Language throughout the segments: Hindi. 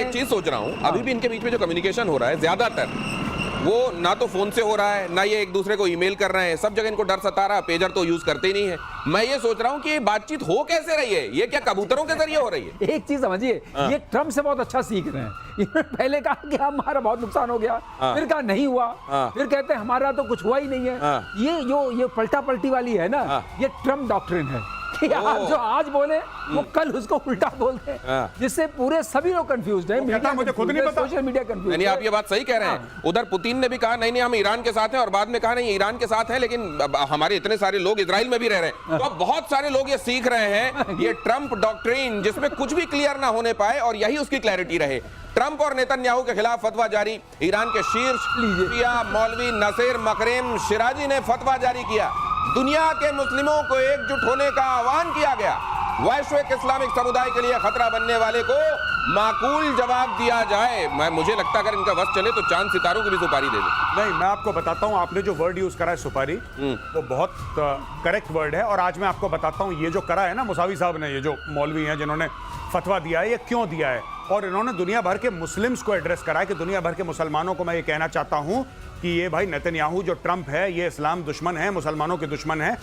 एक चीज सोच रहा हूँ, अभी भी इनके बीच में जो कम्युनिकेशन हो रहा है ज्यादातर वो ना तो फोन से हो रहा है, ना ये एक दूसरे को ईमेल कर रहे हैं, सब जगह इनको डर सता रहा है, पेजर तो यूज करते ही नहीं है। मैं ये सोच रहा हूँ कि ये बातचीत हो कैसे रही है, ये क्या कबूतरों के जरिए हो रही है? एक चीज समझिए, ये ट्रम्प से बहुत अच्छा सीख रहे हैं। इन्होंने पहले कहा कि हमारा बहुत नुकसान हो गया, फिर कहा नहीं हुआ, फिर कहते हैं हमारा तो कुछ हुआ ही नहीं है। ये पलटा पलटी वाली है ना, ये ट्रम्प डॉक्ट्रिन है कि आप जो आज बोले वो कल उसको उल्टा बोलते हैं, जिससे पूरे सभी लोग कंफ्यूज्ड हैं। मीडिया मुझे खुद नहीं पता, सोशल मीडिया कंफ्यूज। नहीं, आप ये बात सही कह रहे हैं। उधर पुतिन ने भी कहा नहीं नहीं हम ईरान के साथ हैं, और बाद में कहा नहीं ईरान के साथ हैं, लेकिन हमारे इतने सारे लोग इजराइल में भी रह रहे हैं। तो अब बहुत सारे लोग ये सीख रहे हैं ये ट्रम्प डॉक्ट्रिन, जिसमें कुछ भी क्लियर ना होने पाए और यही उसकी क्लैरिटी रहे। ट्रंप और नेतन्याहू के खिलाफ फतवा जारी, ईरान के शीर्ष शिया मौलवी नसीर मकरेम शिराजी ने फतवा जारी किया। दुनिया के मुस्लिमों को एकजुट होने का आह्वान किया गया। वैश्विक इस्लामिक समुदाय के लिए खतरा बनने वाले को माकूल जवाब दिया जाए। मुझे लगता है अगर इनका वश चले तो चांद सितारों की भी सुपारी दे दे। नहीं, मैं आपको बताता हूं, आपने जो वर्ड यूज करा है सुपारी, वो बहुत करेक्ट वर्ड है। और आज मैं आपको बताता हूं ये जो करा है ना मुसावी साहब ने, ये जो मौलवी हैं जिन्होंने फतवा दिया है, ये क्यों दिया है। और इन्होंने दुनिया भर के मुस्लिम्स को एड्रेस करा है कि दुनिया भर के मुसलमानों को मैं ये कहना चाहता हूं कि ये भाई नेतन्याहू जो ट्रंप है ये इस्लाम दुश्मन है, मुसलमानों के दुश्मन है।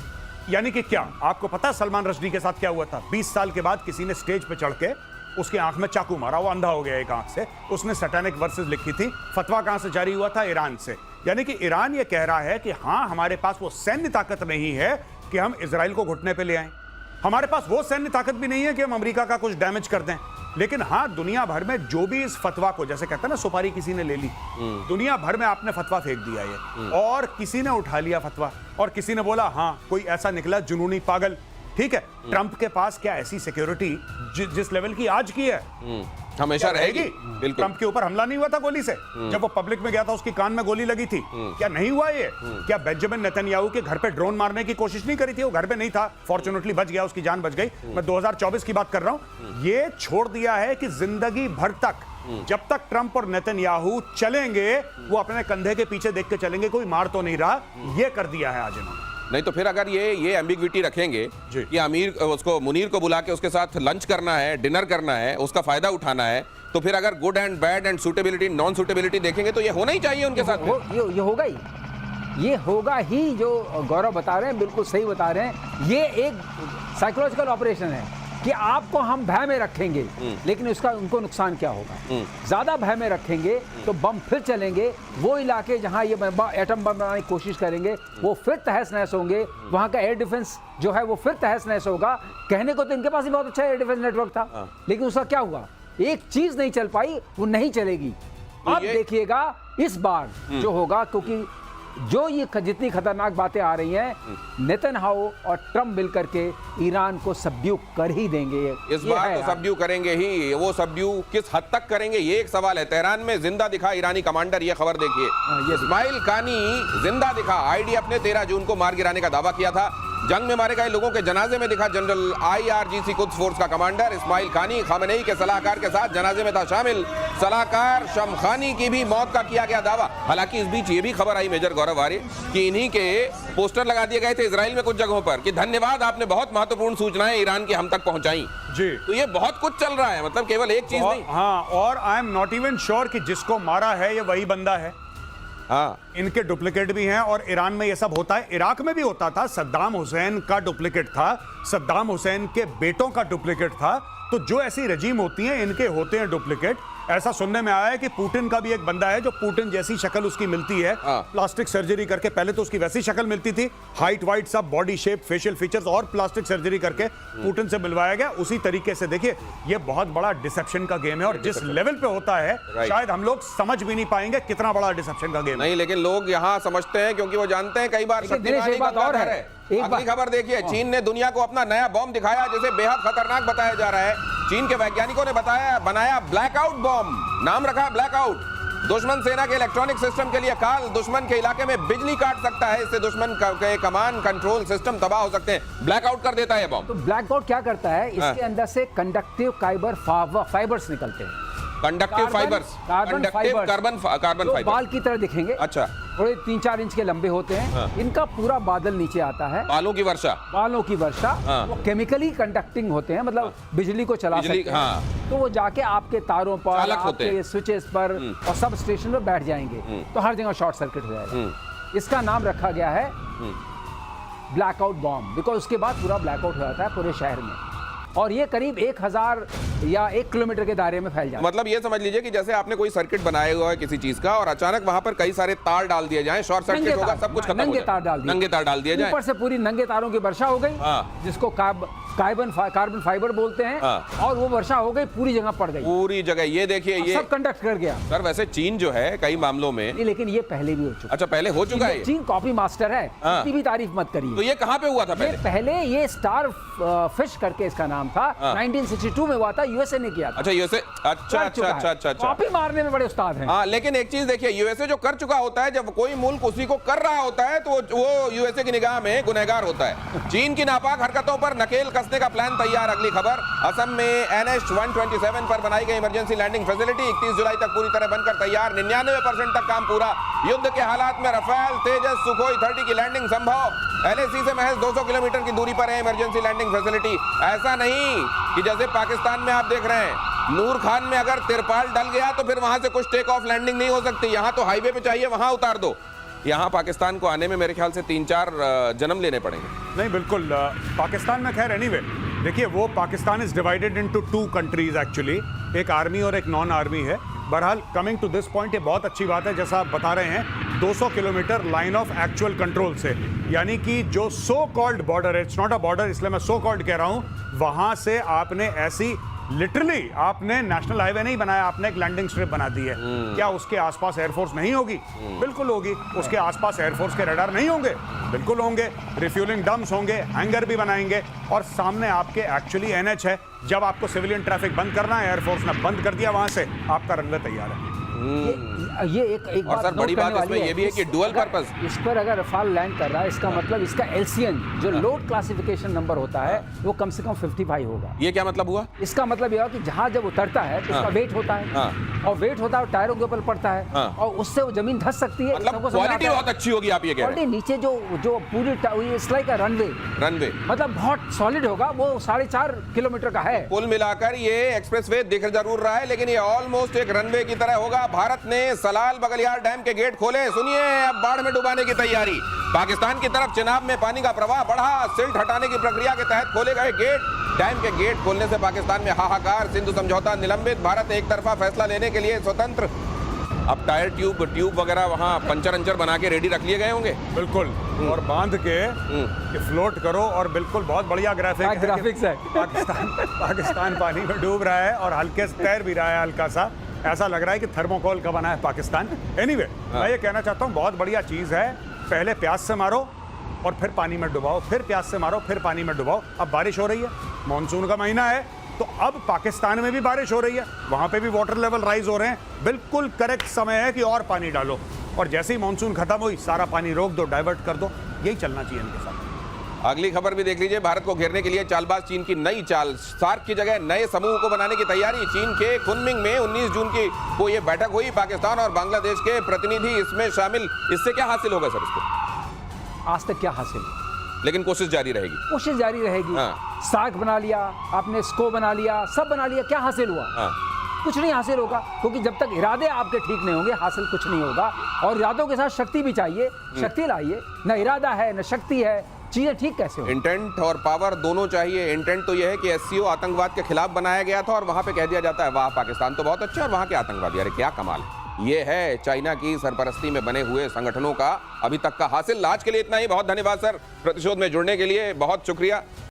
यानी कि क्या आपको पता है सलमान रश्दी के साथ क्या हुआ था? 20 साल के बाद किसी ने स्टेज पे चढ़ के उसकी आंख में चाकू मारा, वो अंधा हो गया एक आंख से। उसने सैटेनिक वर्सेस लिखी थी। फतवा कहां से जारी हुआ था? ईरान से। यानी कि ईरान ये कह रहा है कि हां हमारे पास वो सैन्य ताकत नहीं है कि हम इजराइल को घुटने पे ले आए, हमारे पास वो सैन्य ताकत भी नहीं है कि हम अमेरिका का कुछ डैमेज कर दें। लेकिन हाँ, दुनिया भर में जो भी इस फतवा को, जैसे कहते हैं ना सुपारी किसी ने ले ली, दुनिया भर में आपने फतवा फेंक दिया ये, और किसी ने उठा लिया फतवा, और किसी ने बोला हाँ कोई ऐसा निकला जुनूनी पागल। ठीक है, ट्रंप के पास क्या ऐसी सिक्योरिटी जिस लेवल की आज की है हमेशा रहेगी? ट्रंप के ऊपर हमला नहीं हुआ था गोली से? जब वो पब्लिक में गया था उसकी कान में गोली लगी थी, क्या नहीं हुआ ये? क्या बेंजामिन नेतन्याहू के घर पे ड्रोन मारने की कोशिश नहीं करी थी? वो घर पे नहीं था, फॉर्चुनेटली बच गया, उसकी जान बच गई। मैं 2024 की बात कर रहा हूं। ये छोड़ दिया है कि जिंदगी भर तक जब तक ट्रंप और नेतन्याहू चलेंगे वो अपने कंधे के पीछे देख के चलेंगे, कोई मार तो नहीं रहा। ये कर दिया है आज इन्होंने। नहीं तो फिर अगर ये एम्बिग्विटी रखेंगे कि अमीर उसको मुनीर को बुला के उसके साथ लंच करना है, डिनर करना है, उसका फायदा उठाना है, तो फिर अगर good and bad and suitability non suitability देखेंगे तो ये होना ही चाहिए उनके साथ। ये होगा ही, ये होगा ही। जो गौरव बता रहे हैं बिल्कुल सही बता रहे हैं। ये एक साइकोलॉजिकल ऑपरेशन है कि आपको हम भय में रखेंगे, लेकिन उसका उनको नुकसान क्या होगा? ज्यादा भय में रखेंगे तो बम फिर चलेंगे, वो इलाके जहां ये एटम बम बनाने की कोशिश करेंगे वो फिर तहस नहस होंगे, वहां का एयर डिफेंस जो है वो फिर तहस नहस होगा। कहने को तो इनके पास ही बहुत अच्छा एयर डिफेंस नेटवर्क था, लेकिन उसका क्या हुआ? एक चीज नहीं चल पाई, वो नहीं चलेगी। अब देखिएगा इस बार जो होगा, क्योंकि जो ये जितनी खतरनाक बातें आ रही हैं, नेतन्याहू और ट्रंप मिलकर के ईरान को सबड्यू कर ही देंगे। इस बार तो सबड्यू करेंगे ही। वो सबड्यू किस हद तक करेंगे ये एक सवाल है। तेहरान में जिंदा दिखा ईरानी कमांडर, ये खबर देखिए। इस्माइल कानी जिंदा दिखा। आईडी अपने 13 जून को मार गिराने का दावा किया था। जंग में मारे गए लोगों के जनाजे में दिखा जनरल IRGC कुद्स फोर्स का कमांडर इस्माइल कानी। खामेनेई के सलाहकार के साथ जनाजे में था शामिल सलाहकार शमखानी की भी मौत का किया गया दावा। हालांकि इस बीच ये भी खबर आई मेजर गौरव आर्य कि इन्हीं के पोस्टर लगा दिए गए थे इजराइल में कुछ जगहों पर कि धन्यवाद, आपने बहुत महत्वपूर्ण सूचनाएं ईरान की हम तक पहुंचाई। जी, तो ये बहुत कुछ चल रहा है, मतलब केवल एक चीज नहीं। हाँ, और I am not even sure कि जिसको मारा है ये वही बंदा है। हाँ, इनके डुप्लीकेट भी हैं, और ईरान में ये सब होता है। इराक में भी होता था, सद्दाम हुसैन का डुप्लीकेट था, सद्दाम हुसैन के बेटों का डुप्लीकेट था। तो जो ऐसी रजीम होती हैं इनके होते हैं डुप्लीकेट। ऐसा सुनने में आया है कि पुतिन का भी एक बंदा है जो पुतिन जैसी शक्ल उसकी मिलती है, प्लास्टिक सर्जरी करके। पहले तो उसकी वैसी शक्ल मिलती थी, हाइट वाइट सब, बॉडी शेप, फेशियल फीचर्स, और प्लास्टिक सर्जरी करके पुतिन से मिलवाया गया। उसी तरीके से देखिए ये बहुत बड़ा डिसेप्शन का गेम है, और जिस लेवल पे होता है शायद हम लोग समझ भी नहीं पाएंगे कितना बड़ा डिसेप्शन का गेम है। नहीं, लेकिन लोग यहाँ समझते हैं क्योंकि वो जानते हैं कई बार शक्तिशाली बात है। अगली खबर देखिए, चीन ने दुनिया को अपना नया बॉम्ब दिखाया जिसे बेहद खतरनाक बताया जा रहा है। चीन के वैज्ञानिकों ने बनाया ब्लैकआउट बॉम्ब, नाम रखा ब्लैकआउट। दुश्मन सेना के इलेक्ट्रॉनिक सिस्टम के लिए काल, दुश्मन के इलाके में बिजली काट सकता है, इससे दुश्मन के कमांड कंट्रोल सिस्टम तबाह हो सकते हैं। ब्लैकआउट कर देता है बॉम्ब। तो ब्लैकआउट क्या करता है? इसके अंदर से कंडक्टिव फाइबर्स निकलते हैं। कंडक्टिव फाइबर्स, कंडक्टिव कार्बन जो फाइबर बाल की तरह दिखेंगे, अच्छा, थोड़े 3-4 इंच के लंबे होते हैं। हाँ। इनका पूरा बादल नीचे आता है, बालों की वर्षा, बालों की वर्षा। हाँ। वो केमिकली कंडक्टिंग होते हैं, मतलब बिजली को चला बिजली, सकते हैं। हाँ। तो वो जाके आपके तारों पर, चालक होते आपके हैं। स्विचेस पर और सब स्टेशन पर बैठ जाएंगे, तो हर जगह शॉर्ट सर्किट हो जाएगा। इसका नाम रखा गया है ब्लैकआउट बॉम्ब, बिकॉज उसके बाद पूरा ब्लैकआउट हो जाता है पूरे शहर में, और ये करीब 1000 या 1 किलोमीटर के दायरे में फैल जाता है। मतलब ये समझ लीजिए कि जैसे आपने कोई सर्किट बनाया हुआ है किसी चीज का और अचानक वहां पर कई सारे तार डाल दिए जाएं, शॉर्ट सर्किट होगा, सब कुछ खत्म हो नंगे जाए। तार डाल दिए, नंगे तार डाल दिए जाएं। ऊपर से पूरी नंगे तारों की वर्षा हो गई, हाँ। जिसको कार्बन फाइबर बोलते हैं, हाँ। और वो वर्षा हो गई, पूरी जगह पड़ गई, पूरी जगह। ये देखिए, ये सब कंडक्ट कर गया। सर वैसे चीन जो है कई मामलों में, नहीं, लेकिन ये पहले भी हो चुका अच्छा पहले हो चुका है। चीन कॉपी मास्टर है, हाँ। इतनी भी तारीफ मत तो करिए। ये कहाँ पे हुआ था ये पहले? पहले ये स्टार फिश करके इसका नाम था, हाँ। 1962 में हुआ था, यूएसए ने किया था। अच्छा यूएसए, अच्छा कर चुका अच्छा है। अच्छा अच्छा। कॉपी मारने में बड़े उस्ताद हैं। हाँ, लेकिन एक चीज देखिए, यूएसए जो कर चुका होता है, जब कोई मुल्क उसी को कर रहा होता है तो वो यूएसए की निगाह में गुनहगार होता है। चीन की नापाक हरकतों पर नकेल कसने का प्लान तैयार। अगली खबर, असम में NH 127 पर बनाई गई इमरजेंसी लैंडिंग फैसिलिटी 31 जुलाई तक पूरी तरह बनकर तैयार, 99% तक काम पूरा। युद्ध के हालात में रफेल, तेजस, सुखोई 30 की लैंडिंग संभव। LAC से महज 200 किलोमीटर की दूरी पर है इमरजेंसी लैंडिंग फैसिलिटी। ऐसा नहीं कि जैसे पाकिस्तान में आप देख रहे हैं, नूर खान में अगर तिरपाल डल गया तो फिर वहां से कुछ टेक ऑफ लैंडिंग नहीं हो सकती। यहां तो हाईवे पे चाहिए, वहां उतार दो। यहाँ पाकिस्तान को आने में मेरे ख्याल से 3-4 जन्म लेने पड़ेंगे। नहीं बिल्कुल, पाकिस्तान में खैर एनीवे देखिए, वो Pakistan is divided into 2 countries actually, एक आर्मी और एक नॉन आर्मी है। बहरहाल कमिंग टू दिस पॉइंट, ये बहुत अच्छी बात है जैसा आप बता रहे हैं, 200 kilometre line of actual control से, यानी कि जो सो कॉल्ड बॉर्डर है, इट्स नॉट अ बॉर्डर इसलिए मैं सो कॉल्ड कह रहा हूं, वहां से आपने ऐसी लिटरली आपने नेशनल हाईवे नहीं बनाया, आपने एक लैंडिंग स्ट्रिप बना दी है। क्या उसके आसपास एयरफोर्स नहीं होगी? बिल्कुल होगी। उसके आसपास एयरफोर्स के रडार नहीं होंगे? बिल्कुल होंगे। रिफ्यूलिंग डम्प्स होंगे, हैंगर भी बनाएंगे, और सामने आपके एक्चुअली NH है। जब आपको सिविलियन ट्रैफिक बंद करना है, एयरफोर्स ने बंद कर दिया, वहां से आपका रनवे तैयार है। ये एक और बात सर नोट बड़ी करने बात इसमें वाली ये भी है कि डुअल पर्पस, इस पर अगर रफाल लैंड कर रहा है, इसका मतलब इसका LCN जो लोड क्लासिफिकेशन नंबर होता है, वो कम से कम 55 होगा। ये क्या मतलब हुआ? इसका मतलब यह है कि जहां जब उतरता है तो उसका वेट होता है, और वेट होता है और टायरों के ऊपर पड़ता है, और उससे वो जमीन धंस सकती है। मतलब क्वालिटी बहुत अच्छी होगी, आप ये कह रहे हैं? क्वालिटी नीचे जो पूरी इट्स लाइक अ रनवे, मतलब बहुत सॉलिड होगा। वो 4.5 किलोमीटर का है। कुल मिलाकर ये एक्सप्रेसवे दिख जरूर रहा है, लेकिन ये ऑलमोस्ट एक रनवे की तरह होगा। भारत ने सलाल बगलियार डैम के गेट खोले, सुनिए अब बाढ़ में डुबाने की तैयारी। पाकिस्तान की तरफ चिनाब में पानी का प्रवाह बढ़ा, सिल्ट हटाने की प्रक्रिया के तहत खोले गए गेट। डैम के गेट खोलने से पाकिस्तान में हाहाकार, सिंधु समझौता निलंबित, भारत एक तरफा फैसला लेने के लिए स्वतंत्र। अब टायर ट्यूब वगैरह वहां पंचर बना के रेडी रख लिए गए होंगे। बिल्कुल, और बांध के फ्लोट करो, और बिल्कुल बहुत बढ़िया ग्राफिक्स है। पाकिस्तान पानी में डूब रहा है और हल्के से तैर भी रहा है, हल्का सा ऐसा लग रहा है कि थर्मोकोल का बना है पाकिस्तान। एनीवे, मैं ये कहना चाहता हूँ, बहुत बढ़िया चीज़ है। पहले प्यास से मारो और फिर पानी में डुबाओ, फिर प्यास से मारो, फिर पानी में डुबाओ। अब बारिश हो रही है, मॉनसून का महीना है, तो अब पाकिस्तान में भी बारिश हो रही है, वहाँ पे भी वाटर लेवल राइज हो रहे हैं। बिल्कुल करेक्ट समय है कि और पानी डालो, और जैसे ही मॉनसून खत्म हुई, सारा पानी रोक दो, डाइवर्ट कर दो। यही चलना चाहिए इनके साथ। अगली खबर भी देख लीजिए, भारत को घेरने के लिए चालबाज चीन की नई चाल, सार्क की जगह नए समूह को बनाने की तैयारी। चीन के कुनमिंग में 19 जून को ये बैठक हुई, पाकिस्तान और बांग्लादेश के प्रतिनिधि इसमें शामिल। इससे क्या हासिल होगा सर इसको? आज तक क्या हासिल, लेकिन कोशिश जारी रहेगी। कोशिश जारी रहेगी। हाँ। सार्क बना लिया आपने, स्को बना लिया, सब बना लिया, क्या हासिल हुआ? हाँ। कुछ नहीं हासिल होगा, क्योंकि जब तक इरादे आपके ठीक नहीं होंगे, हासिल कुछ नहीं होगा। और इरादों के साथ शक्ति भी चाहिए, शक्ति लाइए। न इरादा है न शक्ति है, चीजें ठीक कैसे हो? इंटेंट और पावर दोनों चाहिए। इंटेंट तो यह है कि SCO आतंकवाद के खिलाफ बनाया गया था, और वहां पे कह दिया जाता है वाह पाकिस्तान तो बहुत अच्छा है, और वहां के आतंकवादी, अरे क्या कमाल है। ये है चाइना की सरपरस्ती में बने हुए संगठनों का अभी तक का हासिल। आज के लिए इतना ही। बहुत धन्यवाद सर प्रतिशोध में जुड़ने के लिए, बहुत शुक्रिया।